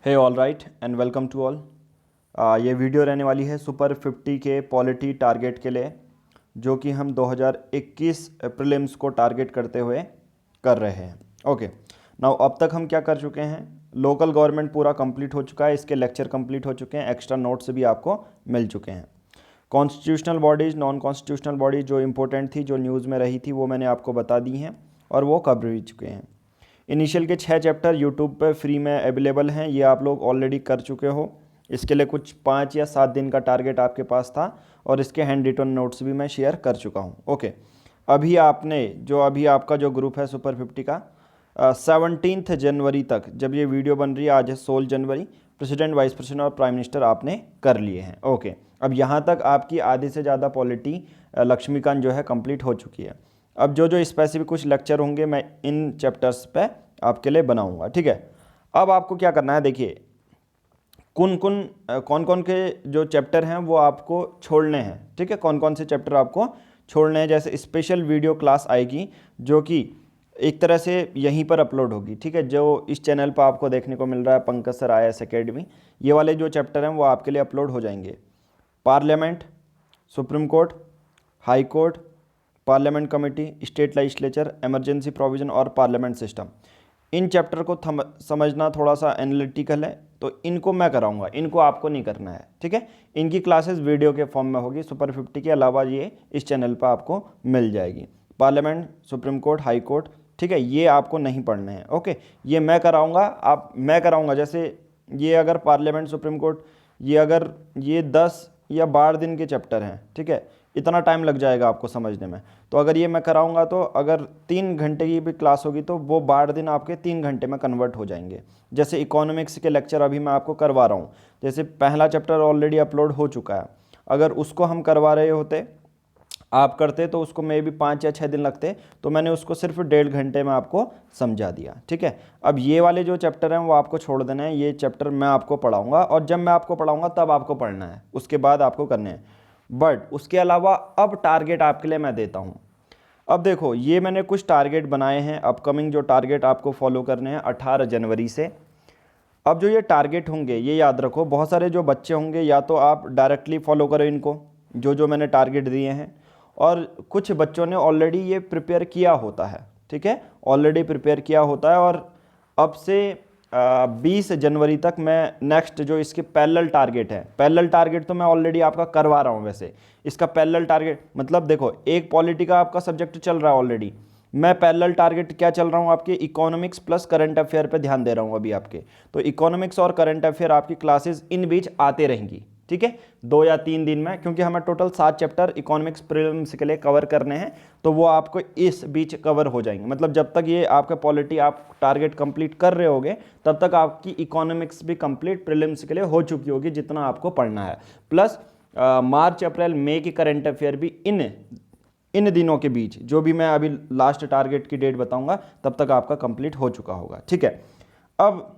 Hey all right and welcome to all. ये video रहने वाली है सुपर 50 के पॉलिटी टारगेट के लिए, जो कि हम 2021 प्रीलिम्स को टारगेट करते हुए कर रहे हैं। ओके, नाउ अब तक हम क्या कर चुके हैं, लोकल गवर्नमेंट पूरा कंप्लीट हो चुका है, इसके लेक्चर कंप्लीट हो चुके हैं, एक्स्ट्रा नोट्स भी आपको मिल चुके हैं। Constitutional bodies, non constitutional bodies जो इंपॉर्टेंट थी, जो न्यूज़ में रही थी, वो मैंने आपको बता दी हैं और वो कवर भी चुके हैं। इनिशियल के 6 चैप्टर यूट्यूब पे फ्री में अवेलेबल हैं, ये आप लोग ऑलरेडी कर चुके हो। इसके लिए कुछ 5 या 7 दिन का टारगेट आपके पास था और इसके हैंड रिटन नोट्स भी मैं शेयर कर चुका हूँ। ओके, अभी आपका जो ग्रुप है सुपर 50 का 17 जनवरी तक, जब ये वीडियो बन रही है, आज है 16 जनवरी, प्रेसिडेंट, वाइस प्रेसिडेंट और प्राइम मिनिस्टर आपने कर लिए हैं। ओके, अब यहाँ तक आपकी आधे से ज़्यादा पॉलिटी लक्ष्मीकांत जो है कंप्लीट हो चुकी है। अब जो स्पेसिफिक कुछ लेक्चर होंगे मैं इन चैप्टर्स पे आपके लिए बनाऊंगा, ठीक है। अब आपको क्या करना है, देखिए कौन कौन के जो चैप्टर हैं वो आपको छोड़ने हैं, ठीक है। कौन कौन से चैप्टर आपको छोड़ने हैं, जैसे स्पेशल वीडियो क्लास आएगी जो कि एक तरह से यहीं पर अपलोड होगी, ठीक है। जो इस चैनल पर आपको देखने को मिल रहा है पंकज सर IAS एकेडमी, ये वाले जो चैप्टर हैं वो आपके लिए अपलोड हो जाएंगे। Parliament, supreme court, high court, parliament committee, state legislature, emergency provision और पार्लियामेंट सिस्टम, इन चैप्टर को समझना थोड़ा सा एनालिटिकल है, तो इनको मैं कराऊंगा, इनको आपको नहीं करना है, ठीक है। इनकी क्लासेस वीडियो के फॉर्म में होगी, सुपर 50 के अलावा ये इस चैनल पर आपको मिल जाएगी। Parliament, supreme court, high court, ठीक है, ये आपको नहीं पढ़ने हैं। ओके, ये मैं कराऊंगा। जैसे ये अगर पार्लियामेंट, सुप्रीम कोर्ट, ये 10 या 12 दिन के चैप्टर हैं, ठीक है, इतना टाइम लग जाएगा आपको समझने में। तो अगर ये मैं कराऊंगा तो अगर 3 घंटे की भी क्लास होगी तो वो 12 दिन आपके 3 घंटे में कन्वर्ट हो जाएंगे। जैसे इकोनॉमिक्स के लेक्चर अभी मैं आपको करवा रहा हूँ, जैसे पहला चैप्टर ऑलरेडी अपलोड हो चुका है, अगर उसको हम करवा रहे होते, आप करते, तो उसको मे भी 5 या 6 दिन लगते, तो मैंने उसको सिर्फ 1.5 घंटे में आपको समझा दिया, ठीक है। अब ये वाले जो चैप्टर हैं वो आपको छोड़ देना है, ये चैप्टर मैं आपको पढ़ाऊंगा और जब मैं आपको पढ़ाऊंगा तब आपको पढ़ना है, उसके बाद आपको करने हैं। बट उसके अलावा अब टारगेट आपके लिए मैं देता हूँ। अब देखो, ये मैंने कुछ टारगेट बनाए हैं, अपकमिंग जो टारगेट आपको फॉलो करने हैं 18 जनवरी से। अब जो ये टारगेट होंगे, ये याद रखो, बहुत सारे जो बच्चे होंगे या तो आप डायरेक्टली फॉलो करो इनको, जो मैंने टारगेट दिए हैं, और कुछ बच्चों ने ऑलरेडी ये प्रिपेयर किया होता है, ठीक है, ऑलरेडी प्रिपेयर किया होता है। और अब से 20 जनवरी तक मैं नेक्स्ट जो इसके पैरेलल टारगेट है, पैरेलल टारगेट तो मैं ऑलरेडी आपका करवा रहा हूँ। वैसे इसका पैरेलल टारगेट मतलब देखो, एक पॉलिटी का आपका सब्जेक्ट चल रहा है ऑलरेडी, मैं पैरेलल टारगेट क्या चल रहा हूँ आपके, इकोनॉमिक्स प्लस करंट अफेयर पे ध्यान दे रहा हूँ अभी आपके। तो इकोनॉमिक्स और करंट अफेयर आपकी क्लासेस इन बीच आते रहेंगी, ठीक है, 2 या 3 दिन में, क्योंकि हमें टोटल 7 चैप्टर इकोनॉमिक्स प्रीलिम्स के लिए कवर करने हैं, तो वो आपको इस बीच कवर हो जाएंगे। मतलब जब तक ये आपका पॉलिटी आप टारगेट कंप्लीट कर रहे होगे, तब तक आपकी इकोनॉमिक्स भी कंप्लीट प्रीलिम्स के लिए हो चुकी होगी, जितना आपको पढ़ना है। प्लस मार्च, अप्रैल, मई की करंट अफेयर भी इन दिनों के बीच, जो भी मैं अभी लास्ट टारगेट की डेट बताऊंगा, तब तक आपका कंप्लीट हो चुका होगा, ठीक है। अब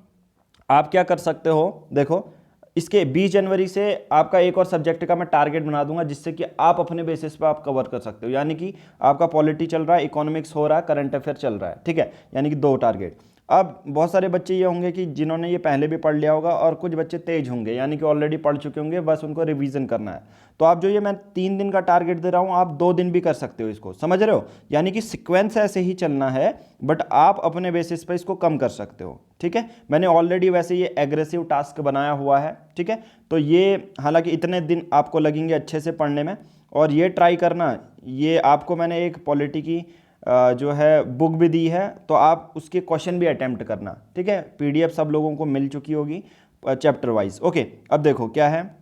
आप क्या कर सकते हो, देखो, इसके 20 जनवरी से आपका एक और सब्जेक्ट का मैं टारगेट बना दूंगा, जिससे कि आप अपने बेसिस पे आप कवर कर सकते हो। यानी कि आपका पॉलिटी चल रहा है, इकोनॉमिक्स हो रहा है, करंट अफेयर चल रहा है, ठीक है, यानी कि 2 टारगेट। अब बहुत सारे बच्चे ये होंगे कि जिन्होंने ये पहले भी पढ़ लिया होगा, और कुछ बच्चे तेज होंगे, यानी कि ऑलरेडी पढ़ चुके होंगे, बस उनको रिवीजन करना है। तो आप जो ये मैं 3 दिन का टारगेट दे रहा हूँ, आप 2 दिन भी कर सकते हो इसको, समझ रहे हो। यानी कि सीक्वेंस ऐसे ही चलना है, बट आप अपने बेसिस पे इसको कम कर सकते हो, ठीक है। मैंने ऑलरेडी वैसे ये एग्रेसिव टास्क बनाया हुआ है, ठीक है। तो ये हालांकि इतने दिन आपको लगेंगे अच्छे से पढ़ने में, और ये ट्राई करना, ये आपको मैंने एक पॉलिटी की जो है बुक भी दी है, तो आप उसके क्वेश्चन भी अटेम्प्ट करना, ठीक है। PDF सब लोगों को मिल चुकी होगी चैप्टर वाइज। ओके, अब देखो क्या है,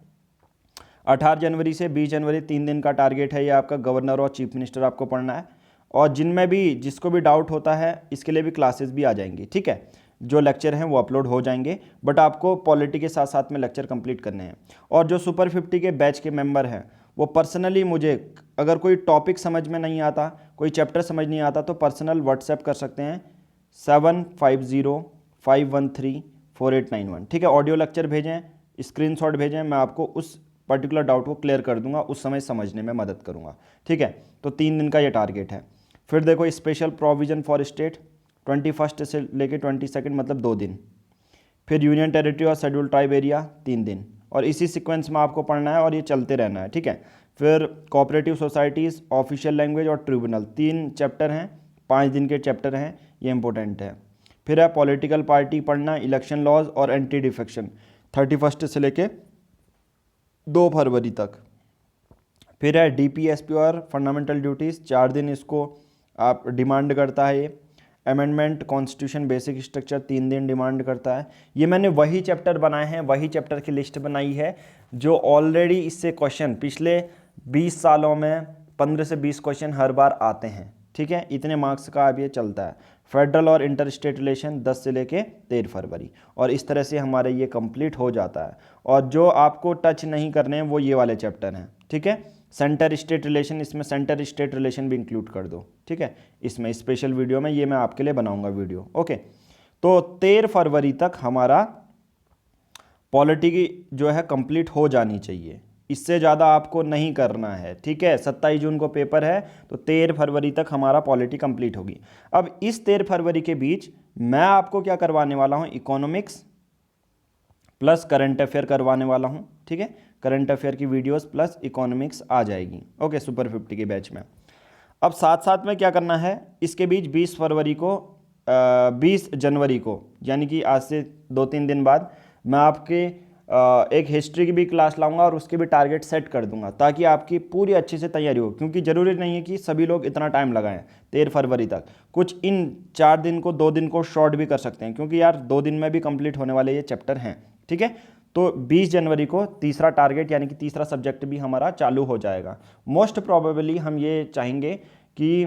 18 जनवरी से 20 जनवरी 3 दिन का टारगेट है, ये आपका गवर्नर और चीफ मिनिस्टर आपको पढ़ना है। और जिसको भी डाउट होता है, इसके लिए भी क्लासेस भी आ जाएंगी, ठीक है, जो लेक्चर हैं वो अपलोड हो जाएंगे, बट आपको पॉलिटी के साथ साथ में लेक्चर कंप्लीट करने हैं। और जो सुपर 50 के बैच के मेंबर हैं, वो पर्सनली मुझे, अगर कोई टॉपिक समझ में नहीं आता, कोई चैप्टर समझ नहीं आता, तो पर्सनल व्हाट्सएप कर सकते हैं 7505134891, ठीक है। ऑडियो लेक्चर भेजें, स्क्रीनशॉट भेजें, मैं आपको उस पर्टिकुलर डाउट को क्लियर कर दूंगा, उस समय समझने में मदद करूंगा, ठीक है। तो 3 दिन का ये टारगेट है। फिर देखो, स्पेशल प्रोविजन फॉर स्टेट 21 से लेके 22, मतलब 2 दिन, फिर यूनियन टेरिटरी और शेड्यूल ट्राइब एरिया 3 दिन, और इसी सीक्वेंस में आपको पढ़ना है और ये चलते रहना है, ठीक है। फिर कोऑपरेटिव सोसाइटीज़, ऑफिशियल लैंग्वेज और ट्रिब्यूनल, 3 चैप्टर हैं, 5 दिन के चैप्टर हैं, ये इंपॉर्टेंट है। फिर है पॉलिटिकल पार्टी पढ़ना, इलेक्शन लॉज और एंटी डिफेक्शन 31 से लेके 2 फरवरी तक। फिर है डीपीएसपी और फंडामेंटल ड्यूटीज़, 4 दिन इसको आप डिमांड करता है ये। अमेंडमेंट कॉन्स्टिट्यूशन बेसिक स्ट्रक्चर 3 दिन डिमांड करता है। ये मैंने वही चैप्टर बनाए हैं, वही चैप्टर की लिस्ट बनाई है जो ऑलरेडी इससे क्वेश्चन पिछले 20 सालों में 15 से 20 क्वेश्चन हर बार आते हैं, ठीक है। इतने मार्क्स का अब ये चलता है। फेडरल और इंटर स्टेट रिलेशन 10 से लेके 13 फरवरी, और इस तरह से हमारे ये कंप्लीट हो जाता है। और जो आपको टच नहीं करने हैं वो ये वाले चैप्टर हैं, ठीक है। सेंटर स्टेट रिलेशन, इसमें सेंटर स्टेट रिलेशन भी इंक्लूड कर दो, ठीक है। इसमें स्पेशल वीडियो में ये मैं आपके लिए बनाऊंगा वीडियो, ओके। तो 13 फरवरी तक हमारा पॉलिटी की जो है कंप्लीट हो जानी चाहिए, इससे ज़्यादा आपको नहीं करना है, ठीक है। 27 जून को पेपर है, तो 13 फरवरी तक हमारा पॉलिटी कंप्लीट होगी। अब इस 13 फरवरी के बीच मैं आपको क्या करवाने वाला हूँ, इकोनॉमिक्स प्लस करंट अफेयर करवाने वाला हूँ, ठीक है। करंट अफेयर की वीडियोस प्लस इकोनॉमिक्स आ जाएगी, ओके, सुपर 50 के बैच में। अब साथ साथ में क्या करना है, इसके बीच 20 जनवरी को यानी कि आज से 2-3 दिन बाद मैं आपके एक हिस्ट्री की भी क्लास लाऊंगा और उसके भी टारगेट सेट कर दूंगा, ताकि आपकी पूरी अच्छे से तैयारी हो। क्योंकि ज़रूरी नहीं है कि सभी लोग इतना टाइम लगाएं 13 फरवरी तक, कुछ इन 4 दिन को 2 दिन को शॉर्ट भी कर सकते हैं, क्योंकि यार 2 दिन में भी कंप्लीट होने वाले ये चैप्टर हैं, ठीक है। तो 20 जनवरी को तीसरा टारगेट यानी कि तीसरा सब्जेक्ट भी हमारा चालू हो जाएगा। मोस्ट प्रोबेबली हम ये चाहेंगे कि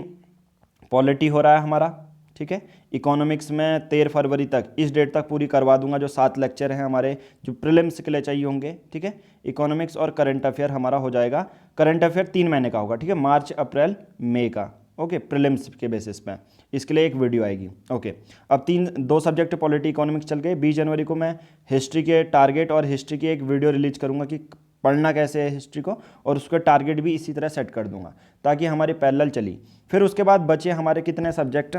पॉलिटी हो रहा है हमारा, ठीक है। इकोनॉमिक्स में 13 फरवरी तक, इस डेट तक पूरी करवा दूंगा, जो 7 लेक्चर हैं हमारे जो प्रीलिम्स के लिए चाहिए होंगे, ठीक है। इकोनॉमिक्स और करंट अफेयर हमारा हो जाएगा। करंट अफेयर 3 महीने का होगा, ठीक है, मार्च अप्रैल मई का, ओके, प्रीलिम्स के बेसिस पे इसके लिए एक वीडियो आएगी, ओके। अब 2 सब्जेक्ट पॉलिटी इकोनॉमिक्स चल गए। 20 जनवरी को मैं हिस्ट्री के टारगेट और हिस्ट्री की एक वीडियो रिलीज करूँगा कि पढ़ना कैसे है हिस्ट्री को, और उसका टारगेट भी इसी तरह सेट कर दूंगा ताकि हमारी पैरेलल चली। फिर उसके बाद बचे हमारे कितने सब्जेक्ट,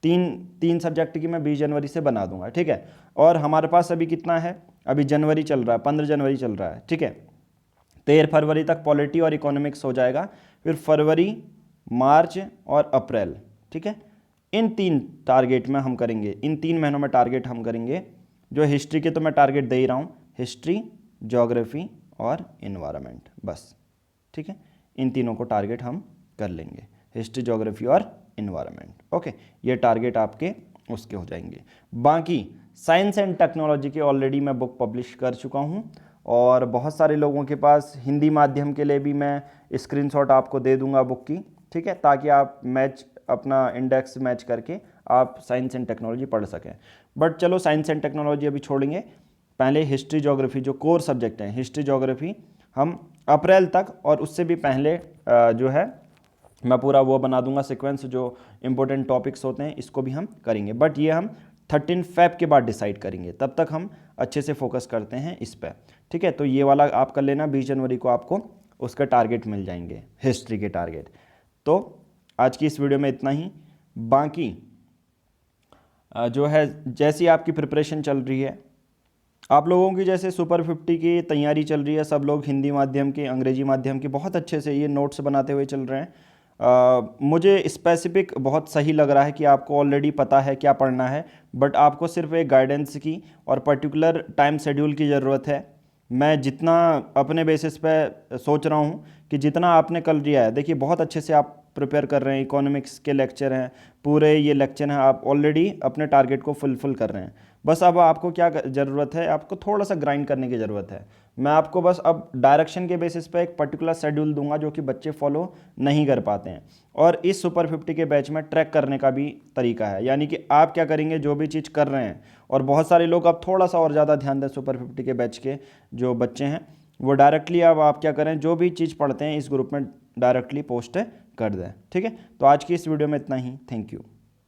तीन सब्जेक्ट की मैं 20 जनवरी से बना दूंगा, ठीक है। और हमारे पास अभी कितना है, अभी जनवरी चल रहा है, 15 जनवरी चल रहा है, ठीक है। 13 फरवरी तक पॉलिटी और इकोनॉमिक्स हो जाएगा। फिर फरवरी, मार्च और अप्रैल, ठीक है, इन 3 टारगेट में हम करेंगे, इन 3 महीनों में टारगेट हम करेंगे। जो हिस्ट्री के तो मैं टारगेट दे ही रहा हूँ, हिस्ट्री, ज्योग्राफी और इन्वायरमेंट, बस, ठीक है। इन तीनों को टारगेट हम कर लेंगे, हिस्ट्री, ज्योग्राफी और इन्वायरमेंट, ओके। ये टारगेट आपके उसके हो जाएंगे। बाकी साइंस एंड टेक्नोलॉजी के ऑलरेडी मैं बुक पब्लिश कर चुका हूँ, और बहुत सारे लोगों के पास हिंदी माध्यम के लिए भी मैं स्क्रीनशॉट आपको दे दूंगा बुक की, ठीक है, ताकि आप अपना इंडेक्स मैच करके आप साइंस एंड टेक्नोलॉजी पढ़ सकें। बट चलो साइंस एंड टेक्नोलॉजी अभी छोड़ेंगे, पहले हिस्ट्री ज्योग्राफी जो कोर सब्जेक्ट हैं, हिस्ट्री ज्योग्राफी हम अप्रैल तक और उससे भी पहले जो है मैं पूरा वो बना दूंगा सीक्वेंस, जो इंपॉर्टेंट टॉपिक्स होते हैं इसको भी हम करेंगे। बट ये हम 13 फेब के बाद डिसाइड करेंगे, तब तक हम अच्छे से फोकस करते हैं इस पर, ठीक है। तो ये वाला आप कर लेना, 20 जनवरी को आपको उसका टारगेट मिल जाएंगे, हिस्ट्री के टारगेट। तो आज की इस वीडियो में इतना ही। बाकी जो है जैसी आपकी प्रिपरेशन चल रही है, आप लोगों की जैसे सुपर 50 की तैयारी चल रही है, सब लोग हिंदी माध्यम के, अंग्रेजी माध्यम के बहुत अच्छे से ये नोट्स बनाते हुए चल रहे हैं। मुझे स्पेसिफिक बहुत सही लग रहा है कि आपको ऑलरेडी पता है क्या पढ़ना है, बट आपको सिर्फ एक गाइडेंस की और पर्टिकुलर टाइम शेड्यूल की ज़रूरत है। मैं जितना अपने बेसिस पे सोच रहा हूँ कि जितना आपने कल लिया है, देखिए बहुत अच्छे से आप प्रिपेयर कर रहे हैं, इकोनॉमिक्स के लेक्चर हैं, पूरे ये लेक्चर हैं, आप ऑलरेडी अपने टारगेट को फुलफिल कर रहे हैं। बस अब आपको क्या ज़रूरत है, आपको थोड़ा सा ग्राइंड करने की ज़रूरत है। मैं आपको बस अब डायरेक्शन के बेसिस पे एक पर्टिकुलर शेड्यूल दूंगा जो कि बच्चे फॉलो नहीं कर पाते हैं, और इस सुपर 50 के बैच में ट्रैक करने का भी तरीका है। यानी कि आप क्या करेंगे, जो भी चीज़ कर रहे हैं, और बहुत सारे लोग अब थोड़ा सा और ज़्यादा ध्यान दें, सुपर 50 के बैच के जो बच्चे हैं वो डायरेक्टली अब आप क्या करें, जो भी चीज़ पढ़ते हैं इस ग्रुप में डायरेक्टली पोस्ट कर दें, ठीक है। तो आज की इस वीडियो में इतना ही, थैंक यू।